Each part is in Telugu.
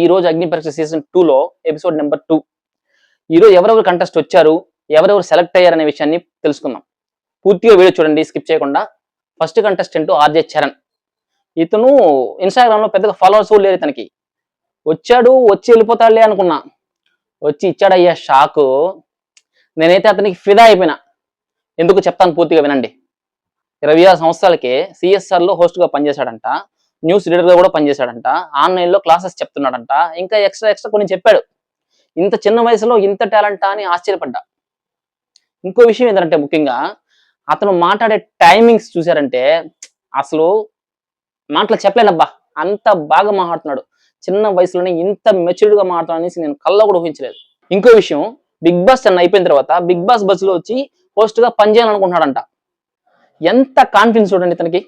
ఈ రోజు అగ్ని పరీక్ష సీజన్ 2 లో ఎపిసోడ్ నెంబర్ 2. ఈరోజు ఎవరెవరు కంటెస్ట్ వచ్చారు, ఎవరెవరు సెలెక్ట్ అయ్యారు అనే విషయాన్ని తెలుసుకుందాం. పూర్తిగా వీడియో చూడండి, స్కిప్ చేయకుండా. First contestant RJ Charan. ఇతను ఇన్స్టాగ్రామ్ లో పెద్దగా ఫాలోవర్స్ లేరు ఇతనికి. వచ్చాడు, వచ్చి వెళ్ళిపోతాడులే అనుకున్నా. వచ్చి ఇచ్చాడయ్యా షాకు. నేనైతే అతనికి ఫిదా అయిపోయినా. ఎందుకు చెప్తాను, పూర్తిగా వినండి. 26 సంవత్సరాలకే సిఎస్ఆర్ లో హోస్ట్ గా పనిచేశాడంట, న్యూస్ రీడర్ గా కూడా పనిచేశాడంట, ఆన్లైన్ లో క్లాసెస్ చెప్తున్నాడంట, ఇంకా ఎక్స్ట్రా కొన్ని చెప్పాడు. ఇంత చిన్న వయసులో ఇంత టాలెంట్ అని ఆశ్చర్యపడ్డా. ఇంకో విషయం ఏంటంటే, ముఖ్యంగా అతను మాట్లాడే టైమింగ్స్ చూసారంటే అసలు మాటలు చెప్పలేనబ్బా, అంత బాగా మాట్లాడుతున్నాడు. చిన్న వయసులోనే ఇంత మెచ్యూర్డ్ గా మాట్లాడాలని అనేసి నేను కళ్ళ కూడా ఊహించలేదు. ఇంకో విషయం, బిగ్ బాస్ అన్న అయిపోయిన తర్వాత బిగ్ బాస్ బస్ లో వచ్చి హోస్ట్ గా పనిచేయాలనుకుంటున్నాడంట. ఎంత కాన్ఫిడెన్స్ చూడండి ఇతనికి.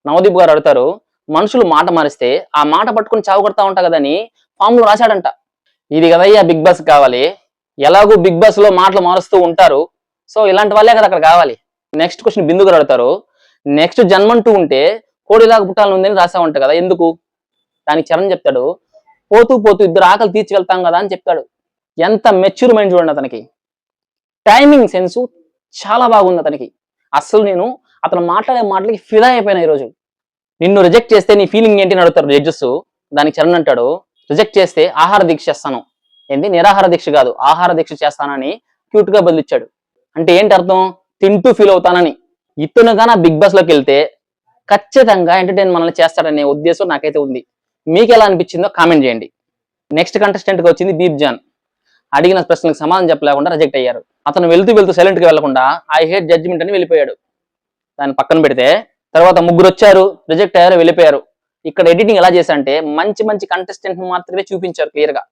నవదీప్ గారు అడుగుతారు, మనుషులు మాట మారిస్తే ఆ మాట పట్టుకుని చావు కొడతా ఉంటా కదని ఫామ్ లో రాశాడంట. ఇది కదయ్యా బిగ్ బాస్ కావాలి. ఎలాగూ బిగ్ బాస్ లో మాటలు మారుస్తూ ఉంటారు, సో ఇలాంటి వాళ్ళే కదా అక్కడ కావాలి. నెక్స్ట్ క్వశ్చన్ బిందు గారు అడుగుతారు, నెక్స్ట్ జన్మంటూ ఉంటే కోడిలాగా పుట్టాలని ఉందని రాసా ఉంటా కదా, ఎందుకు? దానికి చరణ్ చెప్తాడు, పోతూ పోతూ ఇద్దరు ఆకలి తీర్చి వెళ్తాం కదా అని చెప్తాడు. ఎంత మెచ్యూర్ మైండ్ చూడండి అతనికి. టైమింగ్ సెన్సు చాలా బాగుంది అతనికి. అసలు నేను అతను మాట్లాడే మాటలకి ఫిదా అయిపోయినా ఈరోజు. నిన్ను రిజెక్ట్ చేస్తే నీ ఫీలింగ్ ఏంటి అని అడుగుతారు జడ్జెస్. దానికి చరణ్ అంటాడు, రిజెక్ట్ చేస్తే ఆహార దీక్ష చేస్తాను. ఏంటి, నిరాహార దీక్ష కాదు, ఆహార దీక్ష చేస్తానని క్యూట్ గా బదిలిచ్చాడు. అంటే ఏంటి అర్థం? తింటూ ఫీల్ అవుతానని. ఇతను గానా బిగ్ బాస్ లోకి వెళ్తే ఖచ్చితంగా ఎంటర్టైన్ మనల్ని చేస్తాడనే ఉద్దేశం నాకైతే ఉంది. మీకు ఎలా అనిపించిందో కామెంట్ చేయండి. నెక్స్ట్ కంటెస్టెంట్ గా వచ్చింది దీప్ జాన్. అడిగిన ప్రశ్నలకు సమాధానం చెప్పలేకుండా రిజెక్ట్ అయ్యారు. అతను వెళ్తూ సైలెంట్ గా వెళ్లకుండా ఐ హేట్ జడ్జిమెంట్ అని వెళ్ళిపోయాడు. దాన్ని పక్కన పెడితే తర్వాత ముగ్గురు వచ్చారు, రిజెక్ట్ అయ్యారు, వెళ్ళిపోయారు. ఇక్కడ ఎడిటింగ్ ఎలా చేశారంటే మంచి మంచి కంటెస్టెంట్ మాత్రమే చూపించారు క్లియర్ గా.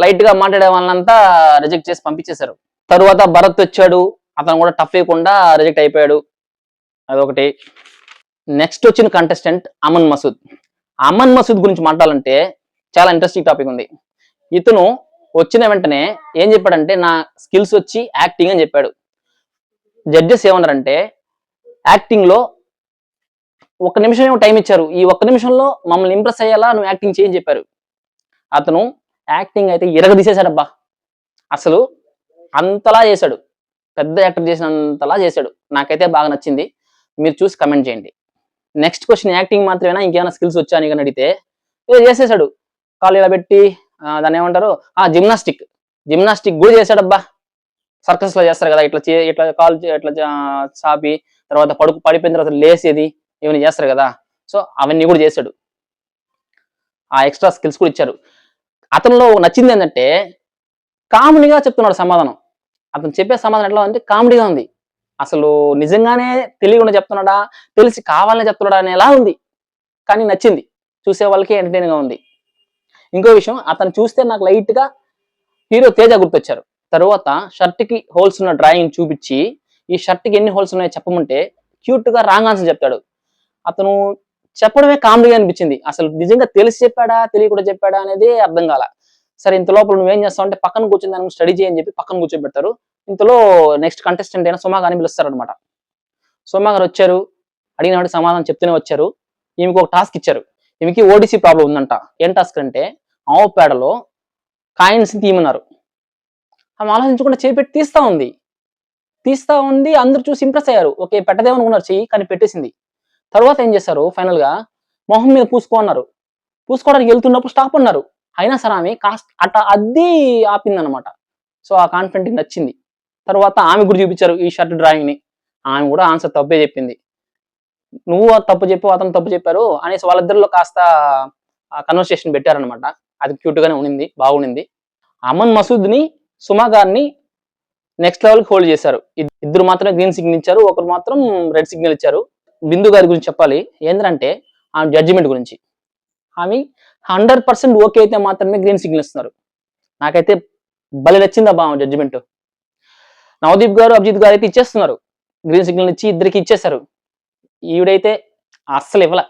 లైట్ గా మాట్లాడే వాళ్ళంతా రిజెక్ట్ చేసి పంపించేశారు. తర్వాత భరత్ వచ్చాడు, అతను కూడా టఫ్ లేకుండా రిజెక్ట్ అయిపోయాడు. అదొకటి. నెక్స్ట్ వచ్చిన కంటెస్టెంట్ అమన్ మసూద్. అమన్ మసూద్ గురించి మాట్లాడాలంటే చాలా ఇంట్రెస్టింగ్ టాపిక్ ఉంది. ఇతను వచ్చిన వెంటనే ఏం చెప్పాడంటే, నా స్కిల్స్ వచ్చి యాక్టింగ్ అని చెప్పాడు. జడ్జెస్ ఏమన్నారంటే, యాక్టింగ్ లో 1 నిమిషం ఏమో టైం ఇచ్చారు, ఈ 1 నిమిషంలో మమ్మల్ని ఇంప్రెస్ అయ్యేలా నువ్వు యాక్టింగ్ చేయని చెప్పారు. అతను యాక్టింగ్ అయితే ఇరగదీసేశాడబ్బా. అసలు అంతలా చేశాడు, పెద్ద యాక్టర్ చేసినంతలా చేశాడు. నాకైతే బాగా నచ్చింది. మీరు చూసి కమెంట్ చేయండి. నెక్స్ట్ క్వశ్చన్, యాక్టింగ్ మాత్రమేనా ఇంకేమైనా స్కిల్స్ వచ్చా అని అడిగితే చేసేసాడు. కాళ్ళు ఇలా పెట్టి దాన్ని ఏమంటారు, జిమ్నాస్టిక్ కూడా చేశాడబ్బా. సర్కస్ లో చేస్తారు కదా, ఇట్లా కాలు ఇట్లా చాపి తర్వాత పడిపోయిన తర్వాత లేసేది ఇవన్నీ చేస్తారు కదా, సో అవన్నీ కూడా చేశాడు. ఆ ఎక్స్ట్రా స్కిల్స్ కూడా ఇచ్చారు. అతనిలో నచ్చింది ఏంటంటే కామెడీగా చెప్తున్నాడు సమాధానం. అతను చెప్పే సమాధానం ఎట్లా అంటే కామెడీగా ఉంది. అసలు నిజంగానే తెలియకుండా చెప్తున్నాడా, తెలిసి కావాలని చెప్తున్నాడా అనేలా ఉంది. కానీ నచ్చింది, చూసే వాళ్ళకి ఎంటర్టైన్ గా ఉంది. ఇంకో విషయం, అతను చూస్తే నాకు లైట్ గా హీరో తేజ గుర్తొచ్చారు. తర్వాత షర్ట్ కి హోల్స్ ఉన్న డ్రాయింగ్ చూపించి ఈ షర్ట్ కి ఎన్ని హోల్స్ ఉన్నాయో చెప్పమంటే క్యూట్ గా రాంగ్ ఆన్సర్ చెప్తాడు. అతను చెప్పడమే కామెడీగా అనిపించింది. అసలు నిజంగా తెలిసి చెప్పాడా తెలియకుండా చెప్పాడా అనేది అర్థం కాల. సరే, ఇంత లోపల నువ్వేం చేస్తావు అంటే పక్కన కూర్చొని దాన్ని స్టడీ చేయని చెప్పి పక్కన కూర్చోబెడతారు. ఇంతలో నెక్స్ట్ కంటెస్టెంట్ అయినా సుమా గారిని పిలుస్తారనమాట. సుమా గారు వచ్చారు, అడిగిన వాడికి సమాధానం చెప్తూనే వచ్చారు. ఈమెకి ఒక టాస్క్ ఇచ్చారు. ఈమెకి ఓడిసి ప్రాబ్లం ఉందంట. ఏం టాస్క్ అంటే ఆవు పేడలో కాయిన్స్ తీయమన్నారు. ఆమె ఆలోచించకుండా చేపెట్టి తీస్తా ఉంది. అందరూ చూసి ఇంప్రెస్ అయ్యారు. ఓకే, పెట్టదేమనుకున్నారు చెయ్యి, కానీ పెట్టేసింది. తర్వాత ఏం చేశారు, ఫైనల్ గా మొహం మీద పూసుకో అన్నారు. పూసుకోవడానికి వెళ్తున్నప్పుడు స్టాప్ అన్నారు. అయినా సరే ఆమె కాస్త అట్లా అద్దీ ఆపిందనమాట. సో ఆ కాన్ఫిడెంట్ నచ్చింది. తర్వాత ఆమె కూడా చూపించారు ఈ షర్ట్ డ్రాయింగ్ ని. ఆమె కూడా ఆన్సర్ తప్పే చెప్పింది. నువ్వు తప్పు చెప్పు, అతను తప్పు చెప్పారు అనేసి వాళ్ళిద్దరిలో కాస్త కన్వర్సేషన్ పెట్టారనమాట. అది క్యూట్ గానే ఉండింది, బాగుండింది. అమన్ మసూద్ ని సుమా గారిని నెక్స్ట్ లెవెల్ కి హోల్డ్ చేశారు. ఇద్దరు మాత్రమే గ్రీన్ సిగ్నల్ ఇచ్చారు, ఒకరు మాత్రం రెడ్ సిగ్నల్ ఇచ్చారు. బిందు గారి గురించి చెప్పాలి. ఏంటంటే ఆమె జడ్జిమెంట్ గురించి, ఆమె 100% ఓకే అయితే మాత్రమే గ్రీన్ సిగ్నల్ ఇస్తున్నారు. నాకైతే భలే నచ్చిందబ్బా ఆమె జడ్జిమెంట్. నవదీప్ గారు, అభిజిత్ గారు అయితే ఇచ్చేస్తున్నారు, గ్రీన్ సిగ్నల్ ఇచ్చి ఇద్దరికి ఇచ్చేశారు. ఈవిడైతే అస్సలు ఇవ్వాల.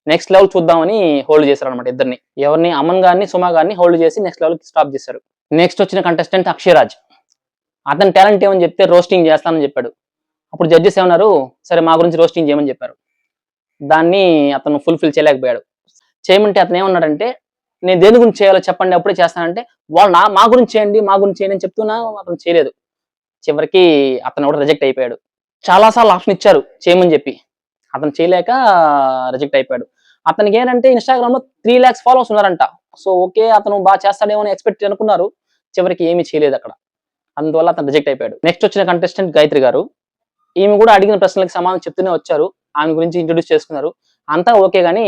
నెక్స్ట్ లెవెల్ చూద్దామని హోల్డ్ చేశారు అనమాట ఇద్దరిని. ఎవరిని, అమన్ గారిని సుమా గారిని హోల్డ్ చేసి నెక్స్ట్ లెవెల్ కి స్టాప్ చేశారు. నెక్స్ట్ వచ్చిన కంటెస్టెంట్ అక్షయరాజ్. అతని టాలెంట్ ఏమని చెప్తే రోస్టింగ్ చేస్తానని చెప్పాడు. అప్పుడు జడ్జెస్ ఏమన్నారు, సరే మా గురించి రోస్టింగ్ చేయమని చెప్పారు. దాన్ని అతను ఫుల్ఫిల్ చేయలేకపోయాడు. చేయమంటే అతను ఏమన్నాడంటే, నేను దేని గురించి చేయాలో చెప్పండి అప్పుడే చేస్తానంటే వాళ్ళు మా గురించి చేయండి మా గురించి చేయండి అని చెప్తున్నా అతను చేయలేదు. చివరికి అతను కూడా రిజెక్ట్ అయిపోయాడు. చాలా సార్లు ఆప్షన్ ఇచ్చారు చేయమని చెప్పి అతను చేయలేక రిజెక్ట్ అయిపోయాడు. అతనికి ఏంటంటే ఇన్‌స్టాగ్రామ్‌లో 3 లాక్స్ ఫాలోవర్స్ ఉన్నారంట. So okay. అతను బాగా చేస్తాడేమో అని ఎక్స్‌పెక్ట్ అనుకున్నారు. చివరికి ఏమీ చేయలేదక్కడ. అందువల్ల అతను రిజెక్ట్ అయిపోయాడు. నెక్స్ట్ వచ్చిన కంటెస్టెంట్ గాయత్రి గారు. ఈమె కూడా అడిగిన ప్రశ్నలకు సమాధానం చెప్తూనే వచ్చారు. ఆమె గురించి ఇంట్రొడ్యూస్ చేసుకున్నారు. అంతా ఓకే గాని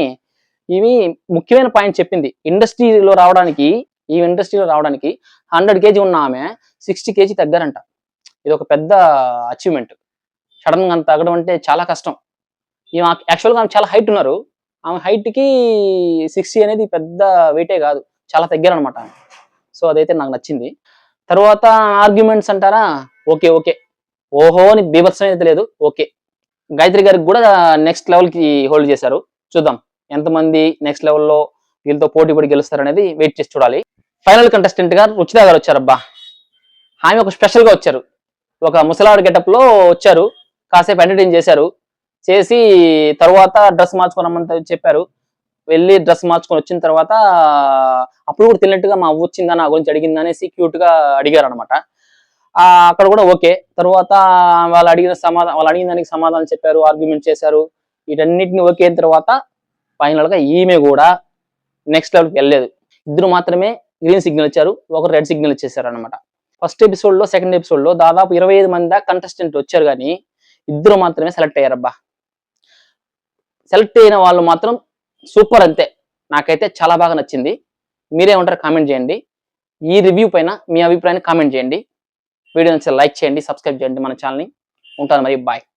ఈమె ముఖ్యమైన పాయింట్ చెప్పింది. ఇండస్ట్రీలో రావడానికి 100 కేజీ ఉన్న ఆమె 60 కేజీ తగ్గారంట. ఇదొక పెద్ద అచీవ్‌మెంట్. సడెన్‌గా అంత తగ్గడం అంటే చాలా కష్టం. ఈమె యాక్చువల్‌గా ఆమె చాలా హైట్ ఉన్నారు. ఆమె హైట్‌కి 60 అనేది పెద్ద వెయిటే కాదు. చాలా తగ్గారనమాట ఆమె. సో అదైతే నాకు నచ్చింది. తర్వాత ఆర్గ్యుమెంట్స్ అంటారా? ఓకే. ఓకే. ఓహో! అని బీభత్సం అయితే లేదు. ఓకే. గాయత్రి గారికి కూడా నెక్స్ట్ లెవెల్‌కి హోల్డ్ చేశారు. చూద్దాం ఎంతమంది నెక్స్ట్ లెవెల్‌లో వీళ్ళతో పోటీ పడి గెలుస్తారనేది వెయిట్ చేసి చూడాలి. ఫైనల్ కంటెస్టెంట్‌గా రుచిత గారు వచ్చారబ్బా! ఆమె ఒక స్పెషల్‌గా వచ్చారు. ఒక ముసలావిడ గెటప్‌లో వచ్చారు. కాసేపు ఎంటర్‌టైన్ చేశారు. చేసి తర్వాత డ్రెస్ మార్చుకోరమ్మని చెప్పారు. వెళ్లి డ్రెస్ మార్చుకొని వచ్చిన తర్వాత అప్పుడు కూడా తెలియనట్టుగా మా అవ్వ వచ్చిందా నా గురించి అడిగిందా అనేసి క్యూట్‌గా అడిగారనమాట. అక్కడ కూడా ఓకే. తర్వాత వాళ్ళు అడిగిన దానికి సమాధానం చెప్పారు. ఆర్గ్యుమెంట్ చేశారు. వీటన్నిటిని ఓకే అయిన తర్వాత ఫైనల్‌గా ఈమె కూడా నెక్స్ట్ లెవెల్‌కి వెళ్ళలేదు. ఇద్దరు మాత్రమే గ్రీన్ సిగ్నల్ ఇచ్చారు. ఒకరు రెడ్ సిగ్నల్ ఇచ్చేసారనమాట. ఫస్ట్ ఎపిసోడ్‌లో, సెకండ్ ఎపిసోడ్‌లో దాదాపు 25 మంది దాకా కంటెస్టెంట్ వచ్చారు గానీ ఇద్దరు మాత్రమే సెలెక్ట్ అయ్యారబ్బా! సెలెక్ట్ అయిన వాళ్ళు మాత్రం సూపర్ అంతే. నాకైతే చాలా బాగా నచ్చింది. మీరేమంటారో కామెంట్ చేయండి. ఈ రివ్యూ పైన మీ అభిప్రాయాన్ని కామెంట్ చేయండి. వీడియో నచ్చితే లైక్ చేయండి, సబ్స్క్రైబ్ చేయండి మన ఛానల్‌ని. ఉంటాను మరి. బాయ్.